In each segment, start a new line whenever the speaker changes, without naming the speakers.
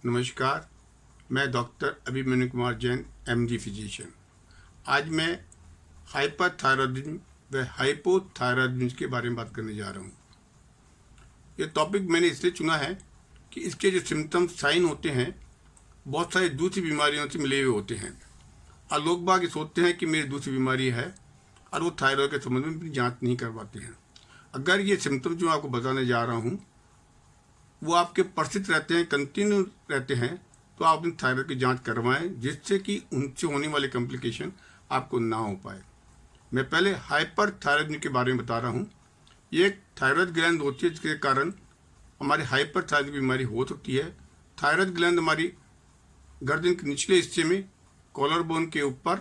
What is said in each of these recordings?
नमस्कार, मैं doctor Abhimanyu Kumar Jain, MD physician. आज मैं हाइपरथायरॉयडिज्म व हाइपोथायरॉयडिज्म के बारे में बात करने जा रहा हूँ। ये टॉपिक मैंने इसलिए चुना है कि इसके जो सिम्टम्स साइन होते हैं बहुत सारी दूसरी बीमारियों से मिले हुए होते हैं और लोग बाग ये सोचते हैं कि मेरी दूसरी बीमारी है और वो थायराइड के संबंध में अपनी जाँच नहीं करवाते हैं। अगर ये सिम्टम जो आपको बताने जा रहा हूँ वो आपके परिचित रहते हैं, कंटिन्यू रहते हैं, तो आप अपनी थायराइड की जांच करवाएं जिससे कि उनसे होने वाले कॉम्प्लिकेशन आपको ना हो पाए। मैं पहले हाइपरथायरॉयडिज्म के बारे में बता रहा हूँ। ये एक थायराइड ग्लैंड होती है जिसके कारण हमारी हाइपरथायरॉयड की बीमारी हो सकती है। थायराइड ग्लैंड हमारी गर्दन के निचले हिस्से में कॉलर बोन के ऊपर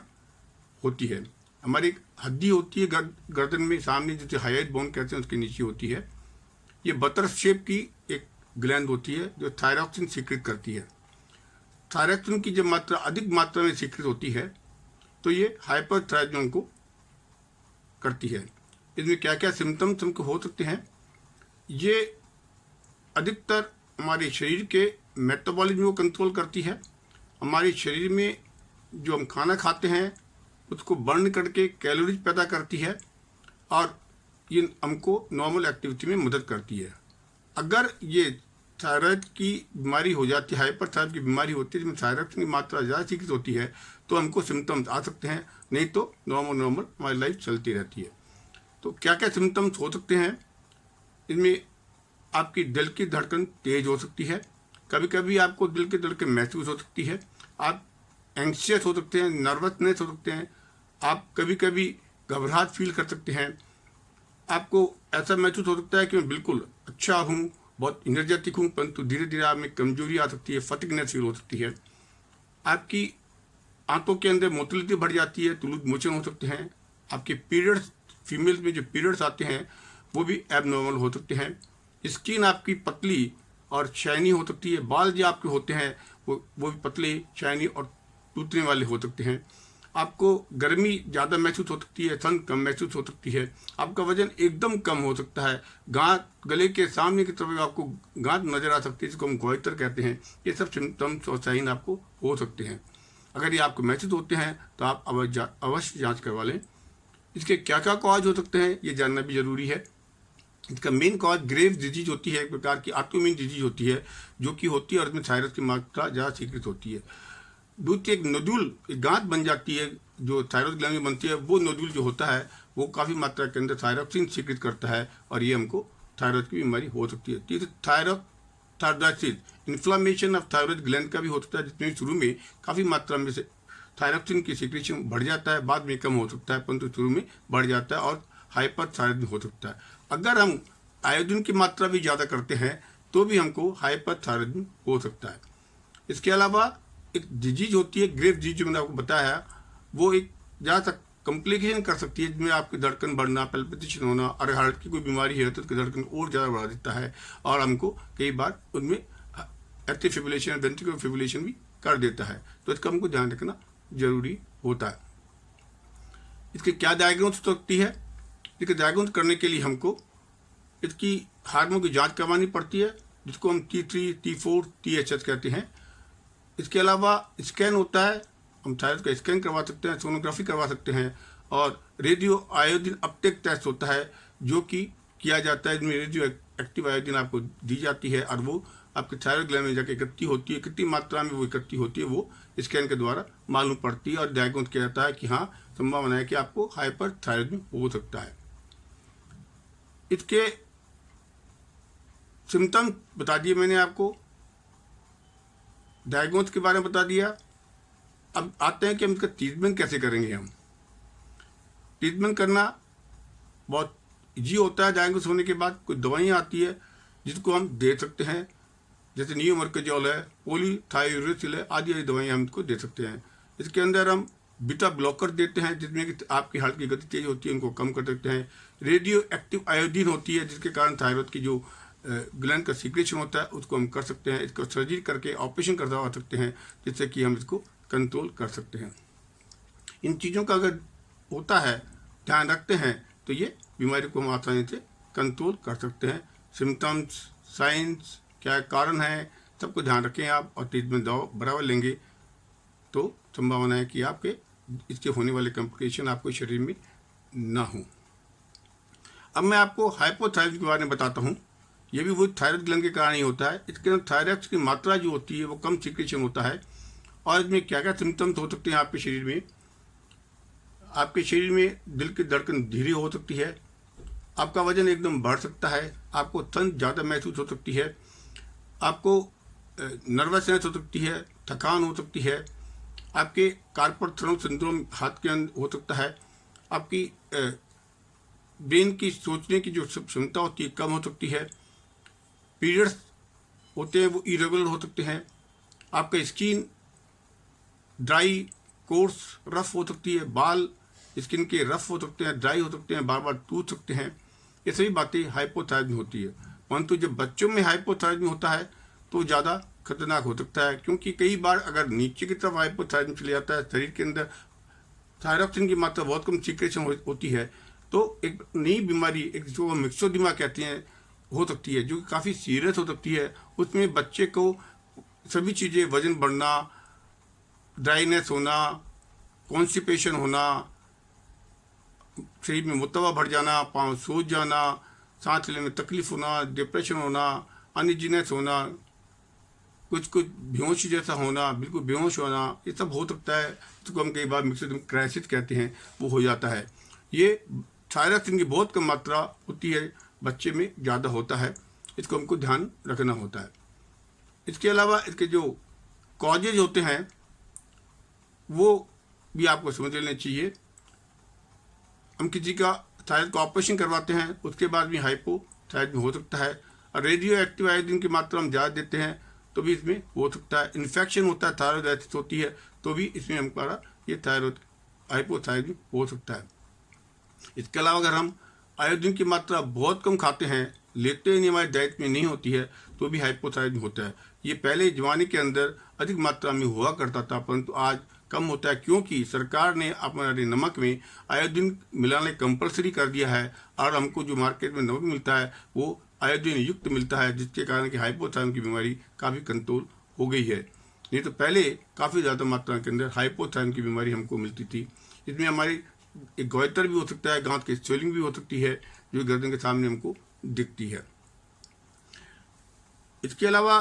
होती है। हमारी हड्डी होती है गर्दन में सामने, जिसे हाइड बोन कहते हैं, उसके नीचे होती है। ये बटर शेप की एक ग्लैंड होती है जो थायरॉक्सिन सीक्रेट करती है। थायरॉक्सिन की जब मात्रा अधिक मात्रा में सीक्रेट होती है तो ये हाइपरथायरॉयडिज्म को करती है। इसमें क्या क्या सिम्टम्स हमको हो सकते हैं? ये अधिकतर हमारे शरीर के मेटाबॉलिज्म को कंट्रोल करती है। हमारे शरीर में जो हम खाना खाते हैं उसको बर्न करके कैलोरीज पैदा करती है और ये हमको नॉर्मल एक्टिविटी में मदद करती है। अगर ये थायराइड की बीमारी हो जाती है, हाइपरथायरॉयड की बीमारी होती है जिसमें थायराइड की मात्रा ज़्यादा सीक्रेट होती है, तो हमको सिम्टम्स आ सकते हैं, नहीं तो नॉर्मल हमारी लाइफ चलती रहती है। तो क्या क्या सिम्टम्स हो सकते हैं? इनमें आपकी दिल की धड़कन तेज हो सकती है, कभी कभी आपको दिल की धड़कन महसूस हो सकती है, आप एंग्शियस हो सकते हैं, नर्वसनेस हो सकते हैं, आप कभी कभी घबराहट फील कर सकते हैं, आपको ऐसा महसूस हो सकता है कि मैं बिल्कुल अच्छा हूँ, बहुत एनर्जेटिक हूँ, परंतु धीरे धीरे आप में कमजोरी आ सकती है, फटिगनेस फील हो सकती है, आपकी आंतों के अंदर मोटिलिटी बढ़ जाती है, लूज मोशन हो सकते हैं, आपके पीरियड्स, फीमेल्स में जो पीरियड्स आते हैं वो भी एबनॉर्मल हो सकते हैं, स्किन आपकी पतली और शाइनी हो सकती है, बाल जो आपके होते हैं वो भी पतले, शाइनी और टूटने वाले हो सकते हैं, आपको गर्मी ज़्यादा महसूस हो सकती है, ठंड कम महसूस हो सकती है, आपका वजन एकदम कम हो सकता है, गांठ गले के सामने की तरफ आपको गांठ नज़र आ सकती है, जिसको हम गोइटर कहते हैं। ये सब सिम्टम्स और साइन आपको हो सकते हैं। अगर ये आपको महसूस होते हैं तो आप अवश्य जांच करवा लें। इसके क्या क्या कॉज हो सकते हैं ये जानना भी ज़रूरी है। इसका मेन कॉज ग्रेव डिजीज होती है, एक प्रकार की ऑटोइम्यून डिजीज होती है जो कि होती है और इसमें थायराइड की मात्रा ज़्यादा सीक्रेट होती है। दूध की एक नोड्यूल, एक गांठ बन जाती है जो थायराइड ग्लैंड में बनती है। वो नोड्यूल जो होता है वो काफ़ी मात्रा के अंदर थायरॉक्सिन सीक्रेट करता है और ये हमको थायराइड की बीमारी हो सकती है। तीसरे थायरॉयडाइटिस, इन्फ्लामेशन ऑफ थायराइड ग्लैंड का भी हो सकता है, जिसमें शुरू में काफ़ी मात्रा में से थायरॉक्सिन की सीक्रेशन बढ़ जाता है, बाद में कम हो सकता है, परंतु शुरू में बढ़ जाता है और हाइपरथायरॉयडिज्म हो सकता है। अगर हम आयोडीन की मात्रा भी ज़्यादा करते हैं तो भी हमको हाइपरथायरॉयडिज्म हो सकता है। इसके अलावा एक डिजीज होती है ग्रेव डिजीज, जो मैंने आपको बताया, वो एक ज़्यादा कॉम्प्लिकेशन कर सकती है, जिसमें आपकी धड़कन बढ़ना, पैल्पिटेशन होना, और हार्ट की कोई बीमारी है तो उसकी धड़कन और ज़्यादा बढ़ा देता है और हमको कई बार उनमें एट्रियल फिब्रिलेशन, वेंट्रिकुलर फिब्रिलेशन भी कर देता है। तो इसका हमको ध्यान रखना जरूरी होता है। इसके क्या डायग्नोस हो सकती है? इसके डायग्नोस करने के लिए हमको इसकी हार्मोन की जाँच करवानी पड़ती है, जिसको हम T3, T4, THS कहते हैं। इसके अलावा स्कैन होता है, हम थायराइड का स्कैन करवा सकते हैं, सोनोग्राफी करवा सकते हैं, और रेडियो आयोडीन अपटेक टेस्ट होता है जो कि किया जाता है, जिसमें रेडियो एक्टिव आयोडीन आपको दी जाती है और वो आपके थायराइड ग्लैंड में जाकर इकट्ठी होती है। कितनी मात्रा में वो इकट्ठी होती है वो स्कैन के द्वारा मालूम पड़ती है और डायग्नोज किया जाता है कि हाँ, संभावना है कि आपको हाइपरथायरॉयडिज्म हो सकता है। इसके सिम्टम बता दिए मैंने आपको, डायग्नोज के बारे में बता दिया। अब आते हैं कि हम इसका ट्रीटमेंट कैसे करेंगे। हम ट्रीटमेंट करना बहुत ईजी होता है। डायग्नोज होने के बाद कुछ दवाइयाँ आती है जिसको हम दे सकते हैं, जैसे नियोमर्केजोल है, पॉलीथायोरेसिल है, आदि दवाइयाँ हम इसको दे सकते हैं। इसके अंदर हम बीटा ब्लॉकर देते हैं जिसमें कि आपकी हार्ट की गति तेज होती है, उनको कम कर सकते हैं। रेडियो एक्टिव आयोडीन होती है जिसके कारण थायराइड की जो ग्लैंड का सीक्रेशन होता है उसको हम कर सकते हैं। इसको सर्जरी करके ऑपरेशन करवा सकते हैं जिससे कि हम इसको कंट्रोल कर सकते हैं। इन चीज़ों का अगर होता है, ध्यान रखते हैं, तो ये बीमारी को हम आसानी से कंट्रोल कर सकते हैं। सिम्टम्स, साइंस, क्या कारण है, सबको ध्यान रखें आप, और ट्रीटमेंट दवा बराबर लेंगे तो संभावना है कि आपके इसके होने वाले कॉम्प्लिकेशन आपको शरीर में ना हो। अब मैं आपको हाइपोथायराइड के बारे में बताता हूँ। ये भी वो थायराइड ग्लैंड के कारण ही होता है। इसके अंदर थायराइड की मात्रा जो होती है वो कम सीक्रेशन होता है। और इसमें क्या क्या सिम्टम्स हो सकते हैं आपके शरीर में। आपके शरीर में दिल की धड़कन धीरे हो सकती है, आपका वजन एकदम बढ़ सकता है, आपको ठंड ज़्यादा महसूस हो सकती है, आपको नर्वसनेस हो सकती है, थकान हो सकती है, आपके कार्पल थ्रम सिंड्रोम हाथ के अंदर हो सकता है, आपकी ब्रेन की सोचने की जो क्षमता होती है कम हो सकती है, पीरियड्स होते हैं वो इरेगुलर हो सकते हैं, आपका स्किन ड्राई कोर्स रफ हो सकती है, बाल स्किन के रफ हो सकते हैं, ड्राई हो सकते हैं, बार बार टूट सकते हैं। ये सभी बातें हाइपोथायराइड में होती है। परंतु जब बच्चों में हाइपोथायराइड में होता है तो ज़्यादा खतरनाक हो सकता है, क्योंकि कई बार अगर नीचे की तरफ हाइपोथायराइड में चले जाता है, शरीर के अंदर थायरॉक्सिन की मात्रा बहुत कम सीक्रेशन होती है, तो एक नई बीमारी, एक जो मिक्सोडिमा कहते हैं, हो सकती है, जो काफ़ी सीरियस हो सकती है। उसमें बच्चे को सभी चीज़ें, वजन बढ़ना, ड्राइनेस होना, कॉन्स्टिपेशन होना, शरीर में मुतवा भर जाना, पाँव सूज जाना, सांस लेने में तकलीफ होना, डिप्रेशन होना, अनइजीनेस होना, कुछ कुछ बेहोशी जैसा होना, बिल्कुल बेहोश होना, ये सब हो सकता है। इसको हम कई बार मिक्सोडिमा क्राइसिस कहते हैं, वो हो जाता है। ये थायरॉक्सिन की बहुत कम मात्रा होती है, बच्चे में ज़्यादा होता है, इसको हमको ध्यान रखना होता है। इसके अलावा इसके जो कॉजेज होते हैं वो भी आपको समझ लेना चाहिए। हम किसी का थायराइड का ऑपरेशन करवाते हैं, उसके बाद भी हाइपोथायराइड में हो सकता है। और रेडियो एक्टिव आयोडीन की मात्रा हम ज़्यादा देते हैं तो भी इसमें हो सकता है। इन्फेक्शन होता है, थायराइडाइटिस होती है तो भी इसमें हमारा ये थायराइड हाइपोथायराइड में हो सकता है। इसके अलावा अगर हम आयोडीन की मात्रा बहुत कम खाते हैं, लेते ही नहीं, हमारी डाइट में नहीं होती है, तो भी हाइपोथायराइड होता है। ये पहले जमाने के अंदर अधिक मात्रा में हुआ करता था, परंतु आज कम होता है, क्योंकि सरकार ने हमारे नमक में आयोडीन मिलाने कंपलसरी कर दिया है। और हमको जो मार्केट में नमक मिलता है वो आयोडीन युक्त मिलता है, जिसके कारण कि हाइपोथायराइड की बीमारी काफ़ी कंट्रोल हो गई है। नहीं तो पहले काफ़ी ज़्यादा मात्रा के अंदर हाइपोथायराइड की बीमारी हमको मिलती थी। इसमें हमारी एक गोइटर भी हो सकता है, गांठ की स्वेलिंग भी हो सकती है, जो गर्दन के सामने हमको दिखती है। इसके अलावा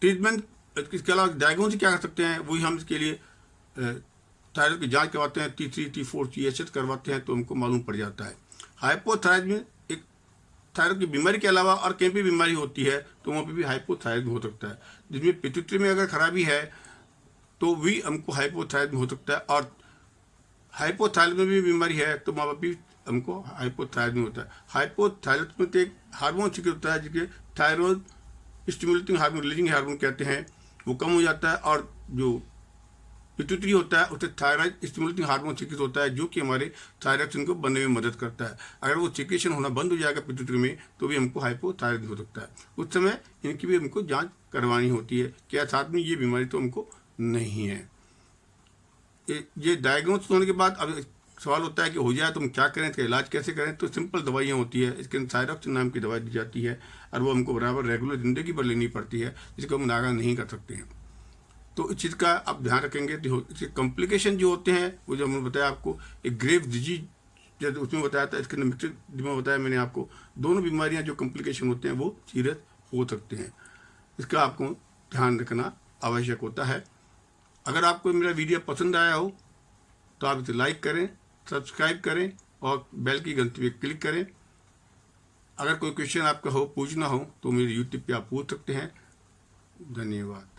ट्रीटमेंट, इसके अलावा डायग्नोसिस क्या कर सकते हैं, वही हम इसके लिए थायराइड की जांच करवाते हैं, T3, T4, TSH करवाते हैं, तो हमको मालूम पड़ जाता है। हाइपोथायराइड में एक थायराइड की बीमारी के अलावा और कहीं भी बीमारी होती है तो वहाँ पे भी हाइपोथायराइड हो सकता है। जिसमें पिट्यूटरी में अगर खराबी है तो भी हमको हाइपोथायराइड में हो सकता है। और हाइपोथायराइड में भी बीमारी है तो वहाँ पर भी हमको हाइपोथायराइड में होता है। हाइपोथायराइड में तो एक हार्मोन सीक्रेट होता है जिसके thyroid stimulating hormone, releasing hormone कहते हैं, वो कम हो जाता है। और जो पिट्यूटरी होता है उससे थायराइड स्टिमुलेटिंग हार्मोन सीक्रेट होता है, जो कि हमारे थायराइड को बनने में मदद करता है। अगर वो सीक्रेशन होना बंद हो जाएगा पिट्यूटरी में तो भी हमको हाइपोथायराइड हो सकता है। उस समय इनकी भी हमको जांच करवानी होती है, क्या साथ में ये बीमारी तो हमको नहीं है। ये डायग्नोस होने के बाद अब सवाल होता है कि हो जाए तो हम क्या करें, इसका इलाज कैसे करें। तो सिंपल दवाइयाँ होती है, इसके अंदर थायरॉक्सिन नाम की दवाई दी जाती है और वो हमको बराबर रेगुलर ज़िंदगी भर लेनी पड़ती है, जिसको हम नागा नहीं कर सकते हैं। तो इस चीज़ का आप ध्यान रखेंगे तो इसके कॉम्प्लिकेशन जो होते हैं वो जो हमने बताया आपको, एक ग्रेव डिजीज जैसे उसमें बताया था, इसके अंदर मिक्सोडिमा बताया मैंने आपको, दोनों बीमारियाँ जो कॉम्प्लिकेशन होते हैं वो सीरियस हो सकते हैं। इसका आपको ध्यान रखना आवश्यक होता है। अगर आपको मेरा वीडियो पसंद आया हो तो आप इसे लाइक करें, सब्सक्राइब करें और बेल की घंटी पे क्लिक करें। अगर कोई क्वेश्चन आपका हो, पूछना हो, तो मेरे यूट्यूब पे आप पूछ सकते हैं। धन्यवाद।